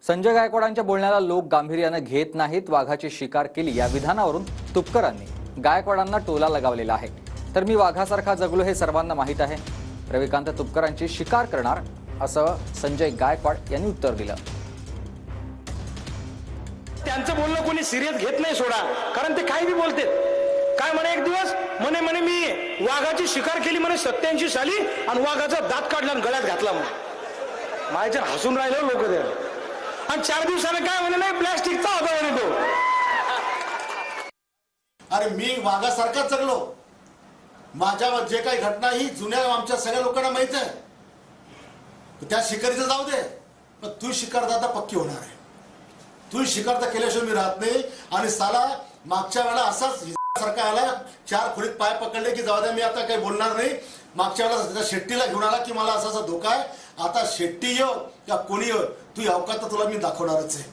संजय गायकवाडांच्या बोलण्याला लोक गांभीर्याने घेत नाहीत. वाघाची शिकार केली या विधानावरून तुपकरांनी गायकवाडांना टोला लगावलेला आहे. तर मी वाघासारखा जगलो हे सर्वांना माहीत आहे. रविकांत तुपकरांची शिकार करणार असं संजय गायकवाड यांनी उत्तर दिलं. त्यांचं बोलणं कोणी सिरियस घेत नाही सोडा, कारण ते काही बी बोलते. काय म्हणे एक दिवस म्हणे मी वाघाची शिकार केली म्हणे 87 साली आणि वाघाचा दात काढला आणि गळ्यात घातला म्हणे. माझ्या हसून राहिले लोक ते. आणि 4 दिवसाने काय म्हणे नाही प्लॅस्टिकचा होता म्हणे तो. अरे मी वाघासारखाच जगलो. माझ्या जे काही घटना ही जुन्या आमच्या सगळ्या लोकांना माहित आहे. त्या शिकारीचं जाऊ दे, पण तू शिकारदाता पक्की होणार आहे. तू शिकार केल्याशिवाय मी राहत नाही. आणि साला मागच्या वेळेला असाच सारखा आला, 4 खोलीत पाय पकडले की जाऊ द्या मी आता काही बोलणार नाही. मागच्या वेळेला शेट्टीला घेऊन आला की मला असा धोका आहे. आता शेट्टी येऊ या कोणी येऊ, तू अवकात तुला मी दाखवणारच आहे.